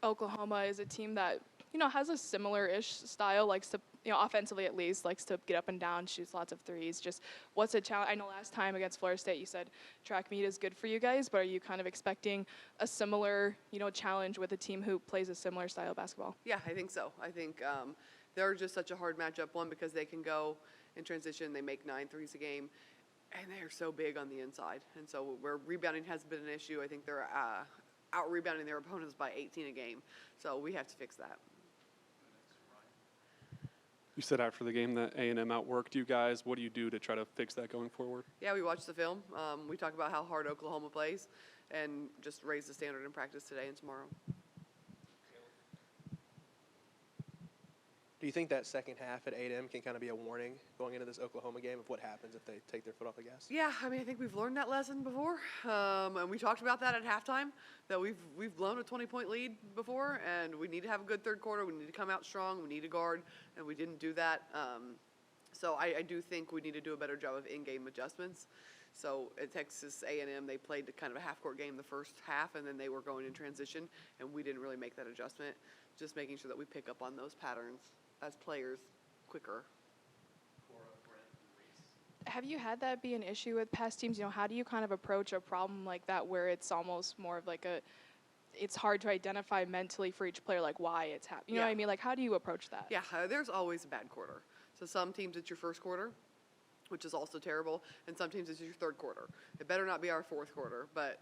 Oklahoma is a team that, has a similar-ish style, likes to, offensively at least, likes to get up and down, shoots lots of threes. Just what's a challenge? I know last time against Florida State you said track meet is good for you guys, but are you kind of expecting a similar, challenge with a team who plays a similar style of basketball? Yeah, I think so. I think they're just such a hard matchup, one, because they can go in transition, they make 9 threes a game, and they're so big on the inside. And so where rebounding has been an issue, I think they're out-rebounding their opponents by 18 a game. So we have to fix that. You said after the game that A&M outworked you guys. What do you do to try to fix that going forward? Yeah, we watched the film. We talk about how hard Oklahoma plays and just raise the standard in practice today and tomorrow. Do you think that second half at A&M can kind of be a warning going into this Oklahoma game of what happens if they take their foot off the gas? Yeah, I mean, I think we've learned that lesson before, and we talked about that at halftime, that we've blown a 20-point lead before, and we need to have a good third quarter. We need to come out strong. We need to guard, and we didn't do that. So I do think we need to do a better job of in-game adjustments. So at Texas A&M, they played kind of a half-court game the first half, and then they were going in transition, and we didn't really make that adjustment, just making sure that we pick up on those patterns as players quicker. Have you had that be an issue with past teams? How do you kind of approach a problem like that where it's almost more of like it's hard to identify mentally for each player, like why it's happening? You know what I mean? Like, how do you approach that? Yeah, there's always a bad quarter. So some teams it's your first quarter, which is also terrible, and some teams it's your third quarter. It better not be our fourth quarter, but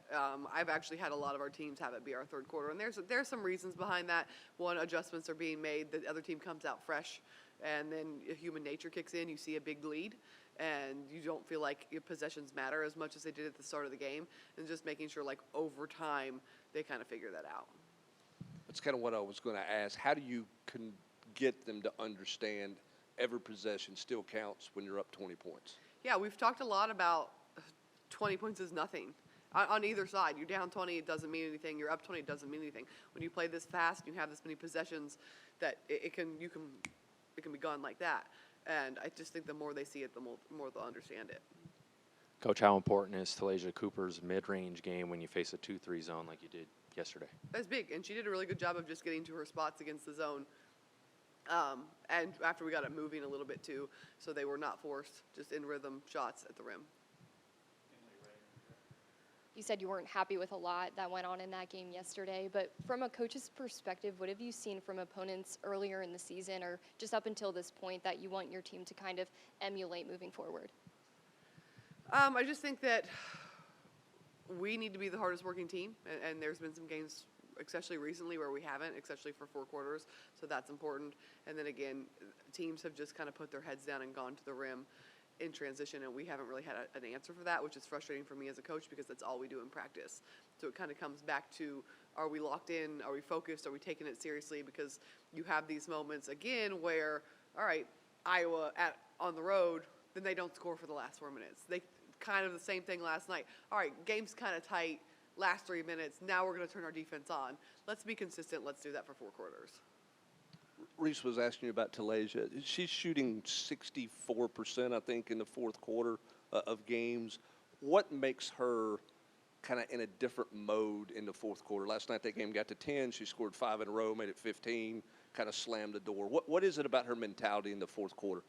I've actually had a lot of our teams have it be our third quarter, and there's some reasons behind that. One, adjustments are being made, the other team comes out fresh, and then human nature kicks in, you see a big lead, and you don't feel like your possessions matter as much as they did at the start of the game, and just making sure, like, over time, they kind of figure that out. That's kind of what I was going to ask. How do you get them to understand every possession still counts when you're up 20 points? Yeah, we've talked a lot about 20 points is nothing. On either side, you're down 20, it doesn't mean anything. You're up 20, it doesn't mean anything. When you play this fast, you have this many possessions that it can be gone like that. And I just think the more they see it, the more they'll understand it. Coach, how important is Talasia Cooper's mid-range game when you face a 2-3 zone like you did yesterday? That's big, and she did a really good job of just getting to her spots against the zone. And after we got it moving a little bit too, so they were not forced, just in rhythm shots at the rim. You said you weren't happy with a lot that went on in that game yesterday, but from a coach's perspective, what have you seen from opponents earlier in the season or just up until this point that you want your team to kind of emulate moving forward? I just think that we need to be the hardest working team, and there's been some games, especially recently, where we haven't, especially for 4 quarters, so that's important. And then again, teams have just kind of put their heads down and gone to the rim in transition, and we haven't really had an answer for that, which is frustrating for me as a coach because that's all we do in practice. So it kind of comes back to, are we locked in? Are we focused? Are we taking it seriously? Because you have these moments again where, all right, Iowa on the road, then they don't score for the last 4 minutes. They kind of the same thing last night. All right, game's kind of tight. Last 3 minutes, now we're going to turn our defense on. Let's be consistent. Let's do that for 4 quarters. Reese was asking you about Talasia. She's shooting 64%, I think, in the fourth quarter of games. What makes her kind of in a different mode in the fourth quarter? Last night that game got to 10. She scored 5 in a row, made it 15, kind of slammed the door. What is it about her mentality in the fourth quarter?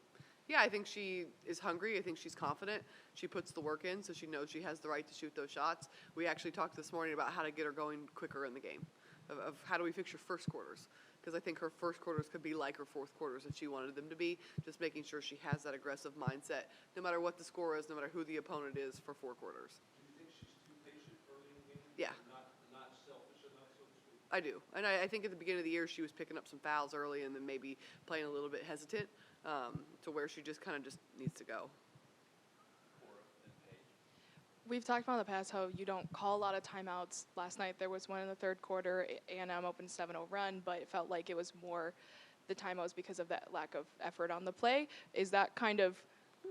Yeah, I think she is hungry. I think she's confident. She puts the work in, so she knows she has the right to shoot those shots. We actually talked this morning about how to get her going quicker in the game, of how do we fix her first quarters. Because I think her first quarters could be like her fourth quarters if she wanted them to be, just making sure she has that aggressive mindset, no matter what the score is, no matter who the opponent is for 4 quarters. Do you think she's too patient early in the game? Yeah. Not selfish enough, so to speak? I do. And I think at the beginning of the year she was picking up some fouls early and then maybe playing a little bit hesitant to where she just kind of just needs to go. We've talked about in the past how you don't call a lot of timeouts. Last night there was one in the third quarter. A&M opened 7-0 run, but it felt like it was more the timeouts because of that lack of effort on the play. Is that kind of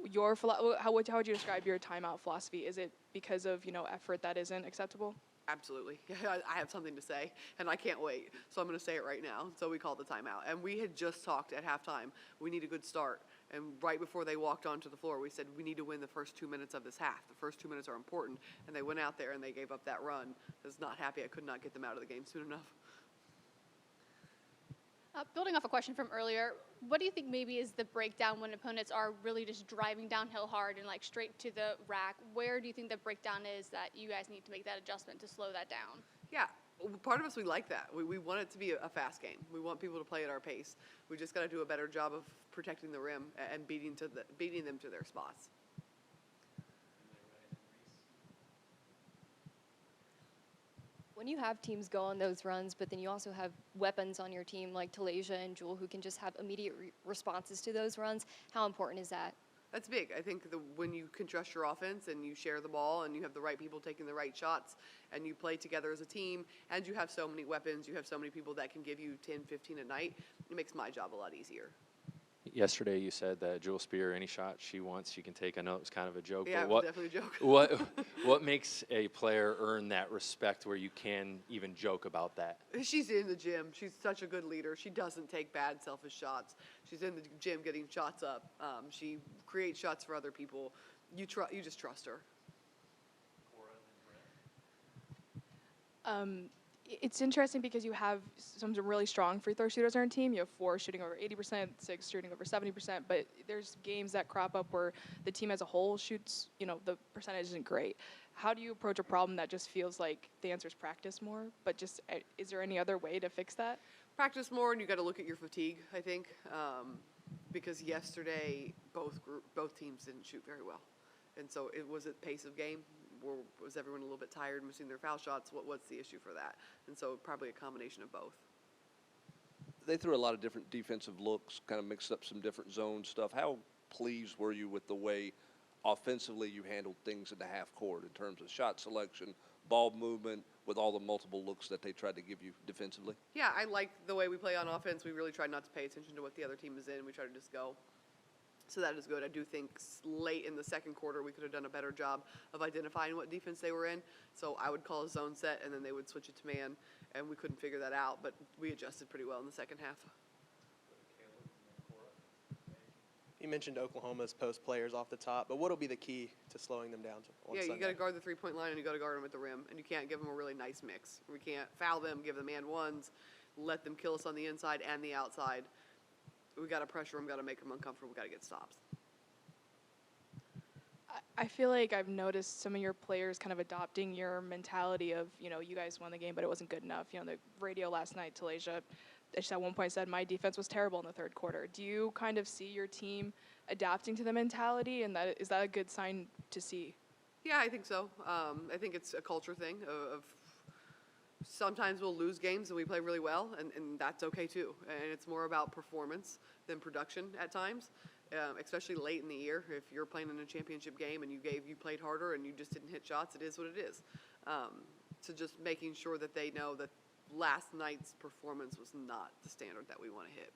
your how would you describe your timeout philosophy? Is it because of effort that isn't acceptable? Absolutely. I have something to say, and I can't wait. So I'm going to say it right now. So we called the timeout. And we had just talked at halftime, we need a good start. And right before they walked onto the floor, we said, we need to win the first 2 minutes of this half. The first 2 minutes are important. And they went out there and they gave up that run. I was not happy I could not get them out of the game soon enough. Building off a question from earlier, what do you think maybe is the breakdown when opponents are really just driving downhill hard and like straight to the rack? Where do you think the breakdown is that you guys need to make that adjustment to slow that down? Yeah, part of us, we like that. We want it to be a fast game. We want people to play at our pace. We just got to do a better job of protecting the rim and beating them to their spots. When you have teams go on those runs, but then you also have weapons on your team like Talasia and Jewel who can just have immediate responses to those runs, how important is that? That's big. I think when you can trust your offense and you share the ball and you have the right people taking the right shots and you play together as a team and you have so many weapons, you have so many people that can give you 10, 15 a night, it makes my job a lot easier. Yesterday, you said that Jewel Spear, any shot she wants, she can take. I know it was kind of a joke. Yeah, but it was definitely a joke. what makes a player earn that respect where you can even joke about that? She's in the gym. She's such a good leader. She doesn't take bad, selfish shots. She's in the gym getting shots up. She creates shots for other people. You just trust her. It's interesting because you have some really strong free throw shooters on your team. You have 4 shooting over 80%, 6 shooting over 70%, but there's games that crop up where the team as a whole shoots, the percentage isn't great. How do you approach a problem that just feels like the answer is practice more, but just is there any other way to fix that? Practice more, and you got to look at your fatigue, I think, because yesterday both teams didn't shoot very well. And so it was a pace of game. Or was everyone a little bit tired, missing their foul shots? What's the issue for that? And so probably a combination of both. They threw a lot of different defensive looks, kind of mixed up some different zone stuff. How pleased were you with the way offensively you handled things in the half court in terms of shot selection, ball movement, with all the multiple looks that they tried to give you defensively? Yeah, I like the way we play on offense. We really tried not to pay attention to what the other team is in. We try to just go. So that is good. I do think late in the second quarter we could have done a better job of identifying what defense they were in. So I would call a zone set, and then they would switch it to man, and we couldn't figure that out. But we adjusted pretty well in the second half. You mentioned Oklahoma's post players off the top, but what will be the key to slowing them down on Sunday? You got to guard the three-point line, and you got to guard them at the rim, and you can't give them a really nice mix. We can't foul them, give them and ones, let them kill us on the inside and the outside. We got to pressure them, got to make them uncomfortable, we got to get stops. I feel like I've noticed some of your players kind of adopting your mentality of, you guys won the game, but it wasn't good enough. The radio last night, Talasia, at one point said, my defense was terrible in the third quarter. Do you kind of see your team adapting to the mentality, and is that a good sign to see? Yeah, I think so. I think it's a culture thing of sometimes we'll lose games and we play really well, and that's okay too. And it's more about performance than production at times, especially late in the year. If you're playing in a championship game and you played harder and you just didn't hit shots, it is what it is. So just making sure that they know that last night's performance was not the standard that we want to hit.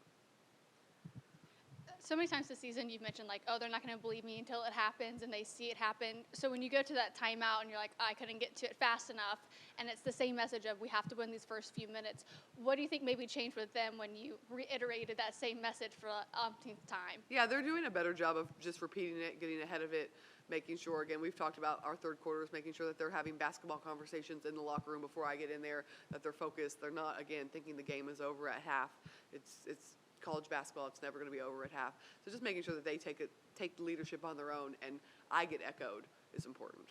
So many times this season you've mentioned they're not going to believe me until it happens, and they see it happen. So when you go to that timeout and you're like, I couldn't get to it fast enough, and it's the same message of we have to win these first few minutes, what do you think maybe changed with them when you reiterated that same message for the umpteenth time? Yeah, they're doing a better job of just repeating it, getting ahead of it, making sure, again, we've talked about our third quarters, making sure that they're having basketball conversations in the locker room before I get in there, that they're focused. They're not, again, thinking the game is over at half. It's college basketball. It's never going to be over at half. So just making sure that they take the leadership on their own, and I get echoed is important.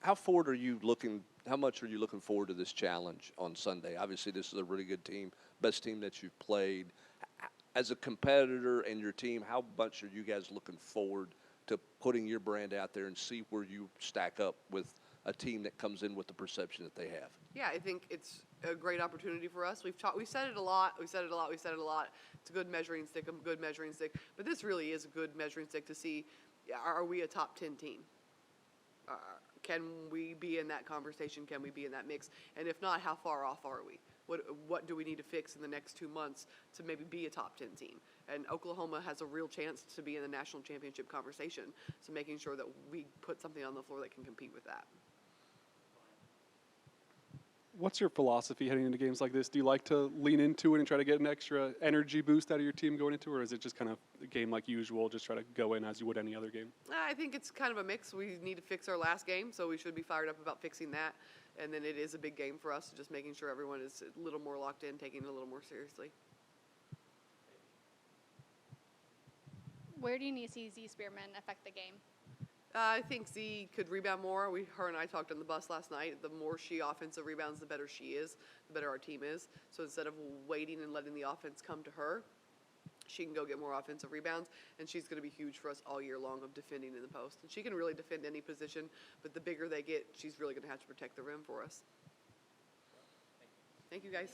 How much are you looking forward to this challenge on Sunday? Obviously, this is a really good team, best team that you've played. As a competitor and your team, how much are you guys looking forward to putting your brand out there and see where you stack up with a team that comes in with the perception that they have? Yeah, I think it's a great opportunity for us. We said it a lot. It's a good measuring stick, But this really is a good measuring stick to see, are we a top 10 team? Can we be in that conversation? Can we be in that mix? And if not, how far off are we? What do we need to fix in the next 2 months to maybe be a top 10 team? And Oklahoma has a real chance to be in the national championship conversation. So making sure that we put something on the floor that can compete with that. What's your philosophy heading into games like this? Do you like to lean into it and try to get an extra energy boost out of your team going into it, or is it just kind of a game like usual, just try to go in as you would any other game? I think it's kind of a mix. We need to fix our last game, so we should be fired up about fixing that. And then it is a big game for us, so just making sure everyone is a little more locked in, taking it a little more seriously. Where do you need to see Z Spearman affect the game? I think Z could rebound more. Her and I talked on the bus last night. The more she offensive rebounds, the better she is, the better our team is. So instead of waiting and letting the offense come to her, she can go get more offensive rebounds, and she's going to be huge for us all year long of defending in the post. And she can really defend any position, but the bigger they get, she's really going to have to protect the rim for us. Thank you, guys.